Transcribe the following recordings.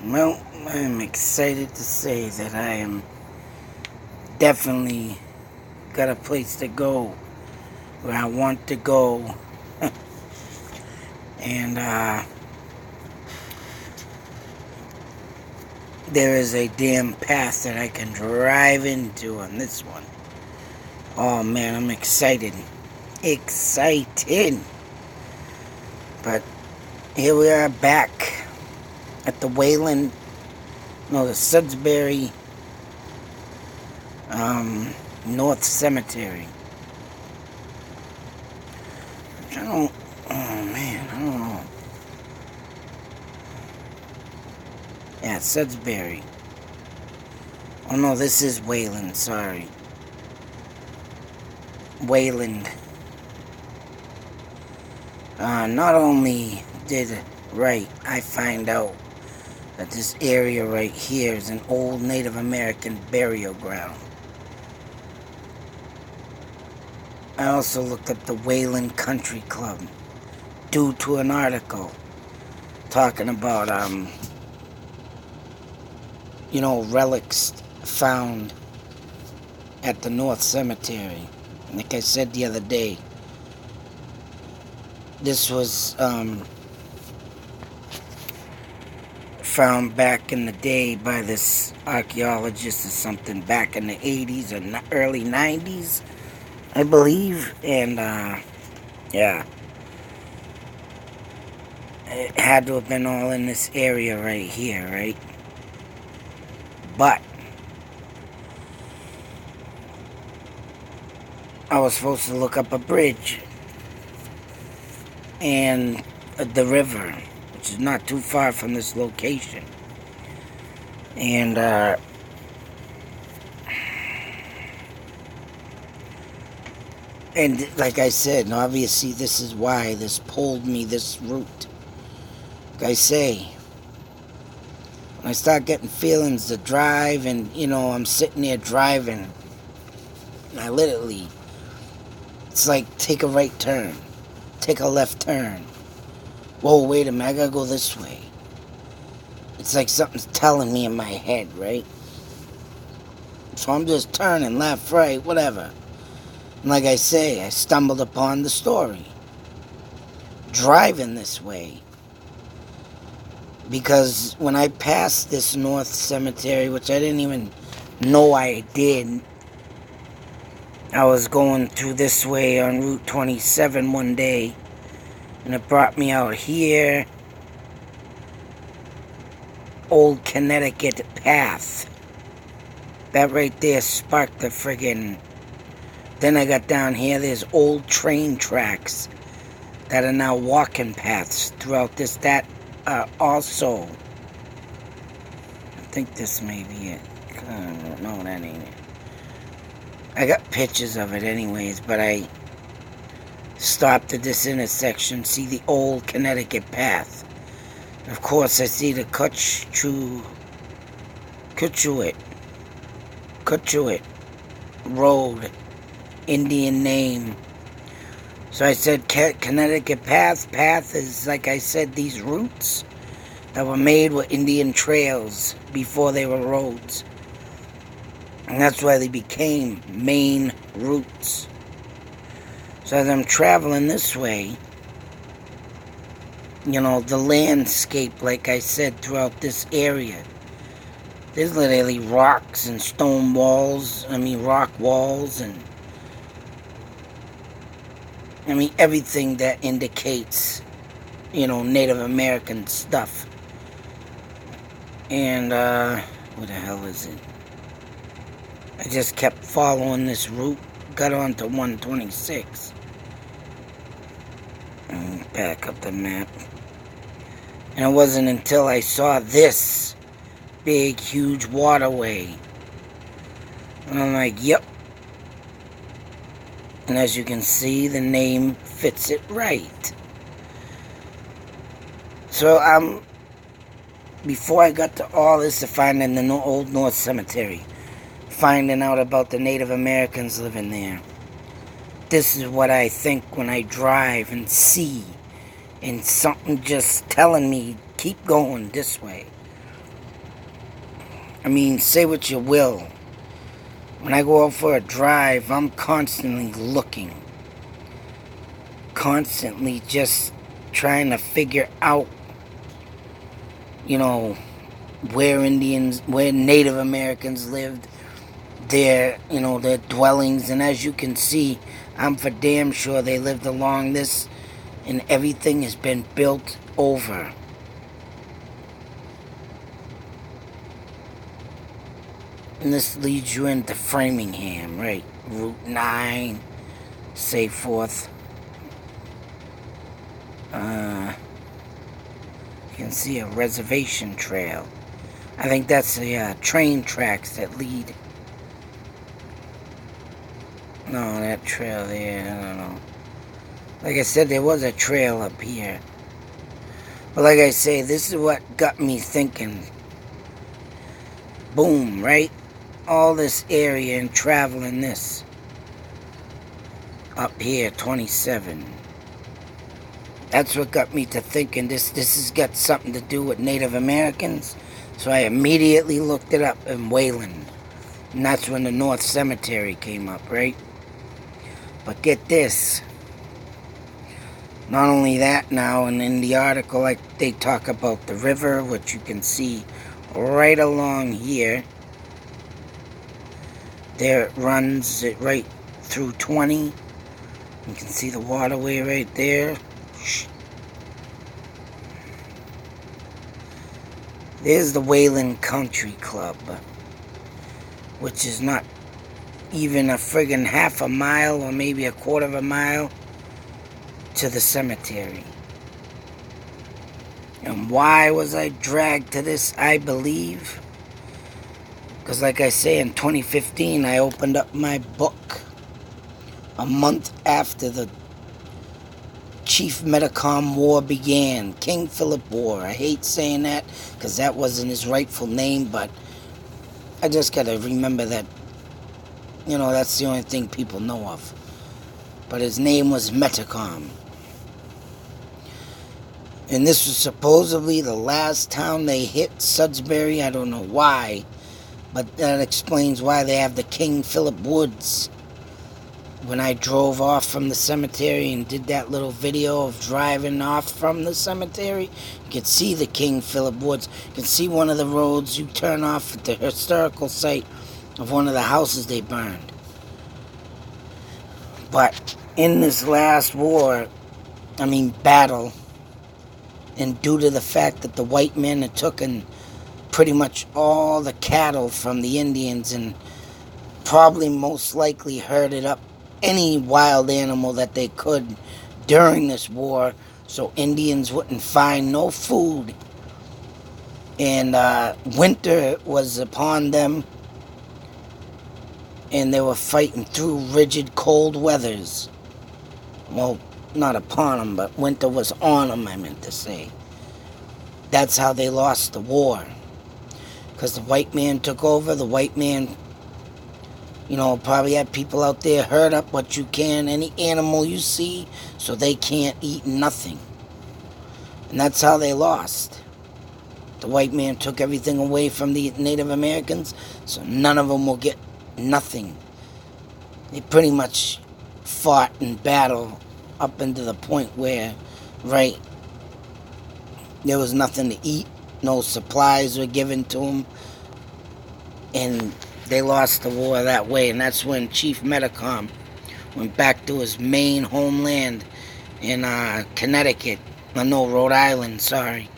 Well, I'm excited to say that I am definitely got a place to go where I want to go. And there is a damn path that I can drive into on this one. Oh man, I'm excited. Excited. But here we are back at the Wayland, no, the Sudbury North Cemetery. Which I don't, oh man, I don't know. Yeah, Sudbury. Oh no, this is Wayland, sorry. Wayland. Not only did I find out that this area right here is an old Native American burial ground. I also looked up the Wayland Country Club due to an article talking about, relics found at the North Cemetery. Like I said the other day, this was, found back in the day by this archaeologist or something back in the 80s or early 90s, I believe. And, yeah. It had to have been all in this area right here, right? But I was supposed to look up a bridge and the river, which is not too far from this location. And, like I said, and obviously this is why this pulled me this route. Like I say, when I start getting feelings to drive and, I'm sitting there driving, and I literally, it's like take a right turn, take a left turn. Whoa, wait a minute, I gotta go this way. It's like something's telling me in my head, right? So I'm just turning left, right, whatever. And like I say, I stumbled upon the story. Driving this way. Because when I passed this North Cemetery, which I didn't even know I did, I was going through this way on Route 27 one day, and it brought me out here. Old Connecticut Path. That right there sparked the friggin'. Then I got down here, there's old train tracks that are now walking paths throughout this, that, also. I think this may be it. No, that ain't it. I got pictures of it anyways, but I stopped at this intersection, see the old Connecticut Path. Of course, I see the Cutchuit Road, Indian name. So I said Connecticut Path. Path is, like I said, these routes that were made were Indian trails before they were roads. And that's why they became main routes. So as I'm traveling this way, the landscape, like I said, throughout this area, there's literally rocks and stone walls, rock walls, and everything that indicates, Native American stuff. And, what the hell is it? I just kept following this route, got onto 126. Back up the map. And it wasn't until I saw this big, huge waterway. And I'm like, yep. And as you can see, the name fits it right. So, before I got to all this, to finding the old North Cemetery, finding out about the Native Americans living there, this is what I think when I drive and see, and something just telling me, keep going this way. I mean, say what you will. When I go out for a drive, I'm constantly looking. Constantly just trying to figure out, you know, where Native Americans lived, their dwellings. And as you can see, I'm for damn sure they lived along this, and everything has been built over. And this leads you into Framingham, right? Route 9, say forth. You can see a reservation trail. I think that's the train tracks that lead. No, that trail there, I don't know. Like I said, there was a trail up here. But like I say, this is what got me thinking. Boom, right? All this area and traveling this. Up here, 27. That's what got me to thinking this has got something to do with Native Americans. So I immediately looked it up in Wayland. And that's when the North Cemetery came up, right? But get this. Not only that now, and in the article, like, they talk about the river, which you can see right along here. There it runs it right through 20. You can see the waterway right there. There's the Wayland Country Club, which is not even a friggin' half a mile or maybe a quarter of a mile to the cemetery. And why was I dragged to this, I believe? Because like I say, in 2015, I opened up my book a month after the Chief Metacom War began. King Philip War. I hate saying that because that wasn't his rightful name, but I just got to remember that, that's the only thing people know of. But his name was Metacom. And this was supposedly the last town they hit, Sudbury. I don't know why, but that explains why they have the King Philip Woods. When I drove off from the cemetery and did that little video of driving off from the cemetery, you could see the King Philip Woods. You can see one of the roads you turn off at the historical site of one of the houses they burned. But in this last battle, and due to the fact that the white men had taken pretty much all the cattle from the Indians and probably most likely herded up any wild animal that they could during this war, so Indians wouldn't find no food. And winter was upon them, and they were fighting through rigid cold weathers. Well, not upon them, but winter was on them, I meant to say. That's how they lost the war. Because the white man took over. The white man, probably had people out there herd up what you can, any animal you see, so they can't eat nothing. And that's how they lost. The white man took everything away from the Native Americans, so none of them will get nothing. They pretty much fought in battle up into the point where, right, there was nothing to eat, no supplies were given to them, and they lost the war that way. And that's when Chief Metacom went back to his main homeland in Connecticut, Rhode Island, sorry,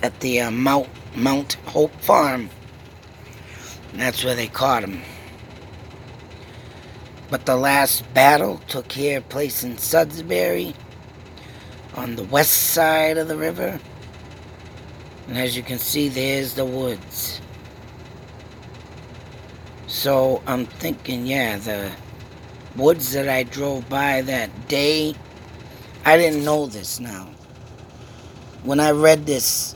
at the Mount Hope Farm. And that's where they caught him. But the last battle took place in Sudbury, on the west side of the river. And as you can see, there's the woods. So I'm thinking, the woods that I drove by that day, I didn't know this now. When I read this,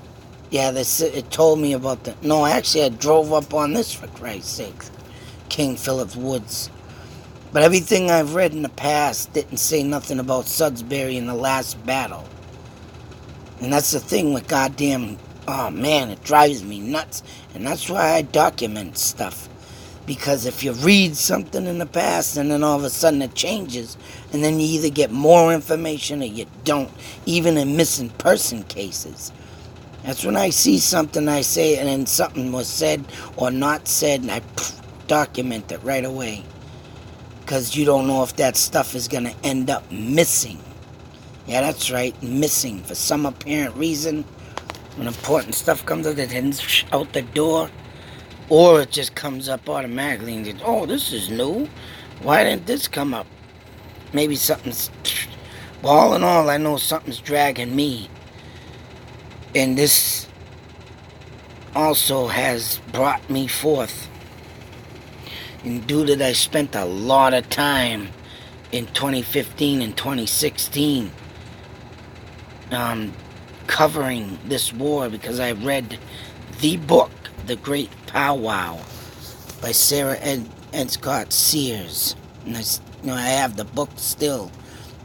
it told me about actually I drove up on this, for Christ's sake. King Philip's Woods. But everything I've read in the past didn't say nothing about Sudbury in the last battle. And that's the thing with goddamn Oh man, it drives me nuts. And that's why I document stuff. Because if you read something in the past and then all of a sudden it changes, and then you either get more information or you don't, even in missing person cases. That's when I see something, I say it, and then something was said or not said, and I document it right away. Because you don't know if that stuff is going to end up missing. Yeah, that's right, missing. For some apparent reason, when important stuff comes out, it ends out the door. Or it just comes up automatically and oh, this is new. Why didn't this come up? Maybe something's... Well, all in all, I know something's dragging me. And this also has brought me forth. And due to that, I spent a lot of time in 2015 and 2016 covering this war because I read the book, The Great Powwow, by Sarah Edgecott Sears. And I have the book still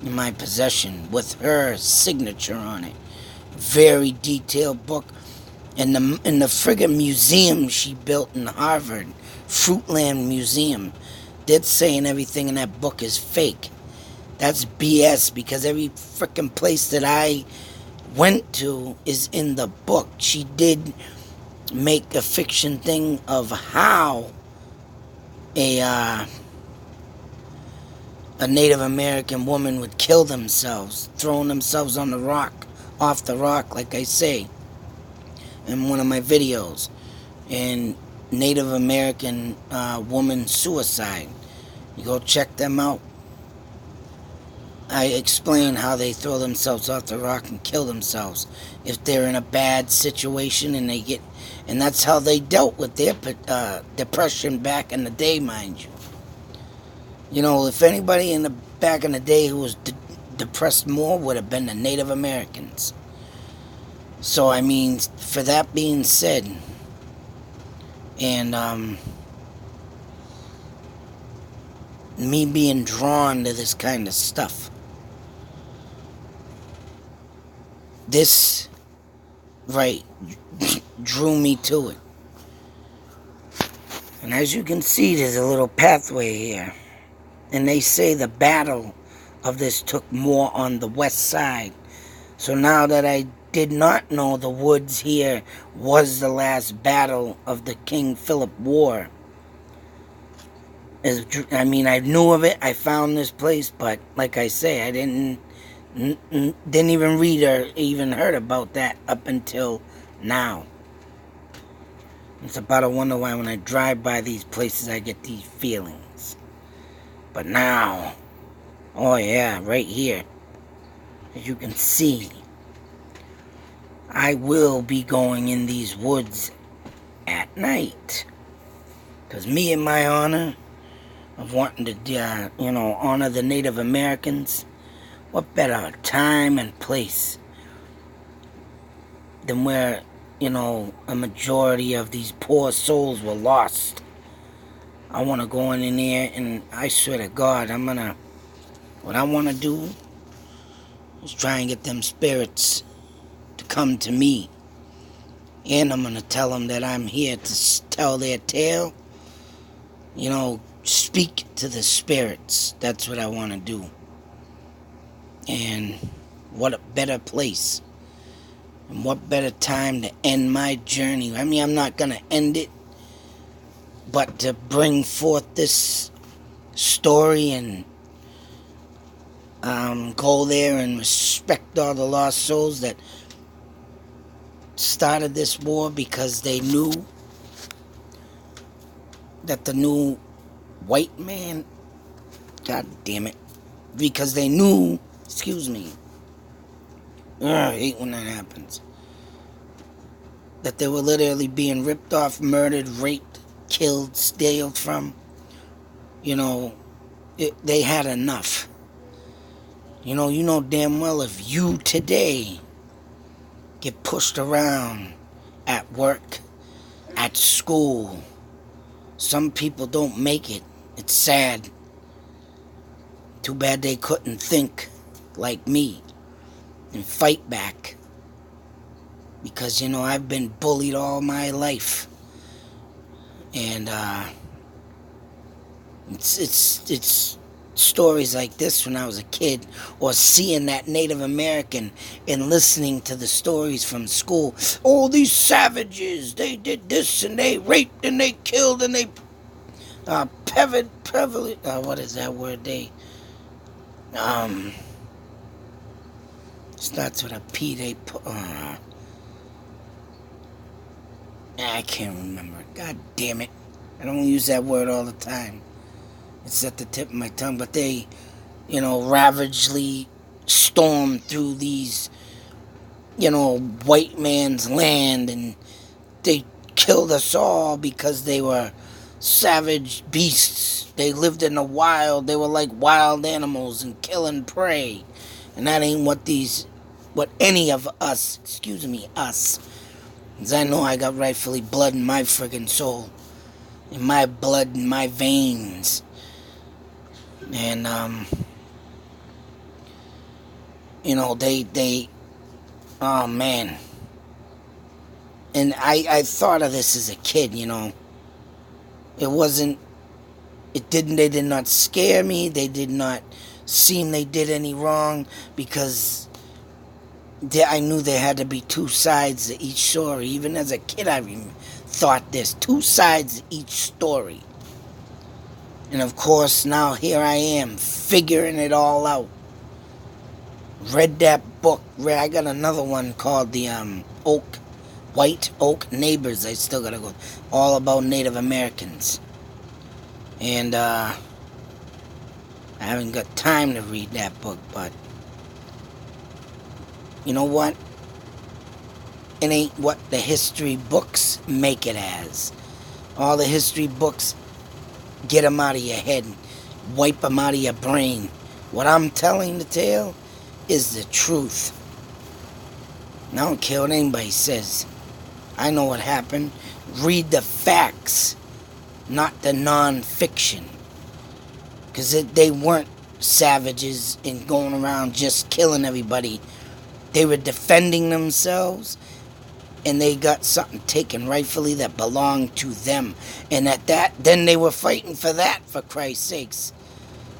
in my possession with her signature on it. Very detailed book. In the friggin' museum she built in Harvard, Fruitland Museum, they're saying everything in that book is fake. That's BS, because every frickin' place that I went to is in the book. She did make a fiction thing of how a Native American woman would kill themselves, throwing themselves on the rock, off the rock, like I say in one of my videos, and Native American woman suicide. You go check them out. I explain how they throw themselves off the rock and kill themselves if they're in a bad situation, and that's how they dealt with their depression back in the day, mind you. You know, if anybody back in the day who was depressed more would have been the Native Americans. So, I mean, for that being said, and me being drawn to this kind of stuff, this, right, drew me to it. And as you can see, there's a little pathway here. And they say the battle of this took more on the west side. So now that I did not know the woods here was the last battle of the King Philip War. I mean, I knew of it. I found this place, but like I say, I didn't even read or even heard about that up until now. It's about a wonder why when I drive by these places I get these feelings. But now, oh yeah, right here, as you can see, I will be going in these woods at night. Because me and my honor of wanting to, honor the Native Americans, what better time and place than where, a majority of these poor souls were lost. I want to go in there, and I swear to God, what I want to do is try and get them spirits to come to me. And I'm going to tell them that I'm here to tell their tale. Speak to the spirits. That's what I want to do. And what a better place. And what better time to end my journey. I mean, I'm not going to end it, but to bring forth this story and go there and respect all the lost souls that started this war, because they knew that the new white man, God damn it, because they knew, I hate when that happens, that they were literally being ripped off, murdered, raped, killed, stealed from. They had enough. You know damn well if you today get pushed around at work, at school, some people don't make it. It's sad. Too bad they couldn't think like me and fight back. because, I've been bullied all my life. And it's stories like this when I was a kid, or seeing that Native American and listening to the stories from school. Oh, these savages, they did this and they raped and they killed and they what is that word? They starts with a P. They I can't remember. God damn it. I don't use that word all the time. It's at the tip of my tongue. But they, ravagely stormed through these, white man's land. And they killed us all because they were savage beasts. They lived in the wild. They were like wild animals and killing prey. And that ain't what any of us, us. Because I know I got rightfully blood in my friggin' soul. In my blood, in my veins. And, they, oh man. And I thought of this as a kid, they did not scare me. They did not seem they did any wrong, because I knew there had to be two sides to each story. Even as a kid, I thought there's two sides to each story. And of course, now here I am, figuring it all out. Read that book. I got another one called the White Oak Neighbors. I still gotta go. All about Native Americans. And I haven't got time to read that book, but you know what? It ain't what the history books make it as. All the history books, get them out of your head, wipe them out of your brain. What I'm telling the tale is the truth. And I don't care what anybody says. I know what happened. Read the facts, not the non-fiction. Because they weren't savages and going around just killing everybody. They were defending themselves, and they got something taken rightfully that belonged to them. And then they were fighting for that, for Christ's sakes.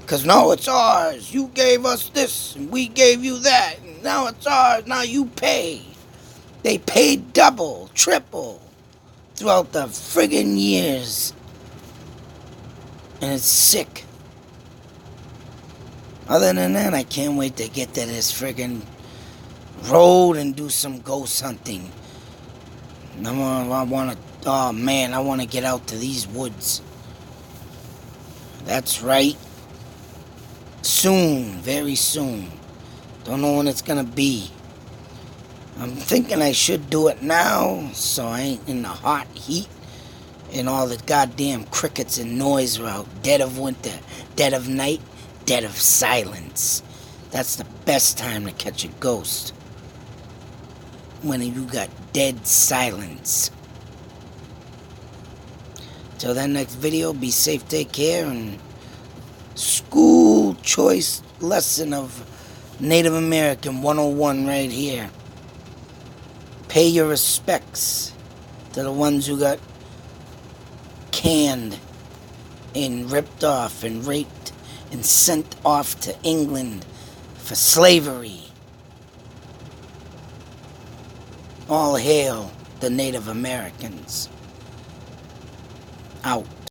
Because no, it's ours. You gave us this, and we gave you that. And now it's ours. Now you pay. They paid double, triple, throughout the friggin' years. And it's sick. Other than that, I can't wait to get to this friggin' road and do some ghost hunting. I want to get out to these woods. That's right. Soon, very soon. Don't know when it's gonna be. I'm thinking I should do it now, so I ain't in the hot heat and all the goddamn crickets and noise are out. Dead of winter, dead of night, dead of silence. That's the best time to catch a ghost. When you got dead silence. Till that next video, be safe, take care, and school choice lesson of Native American 101 right here. Pay your respects to the ones who got canned and ripped off and raped and sent off to England for slavery. All hail the Native Americans. Out.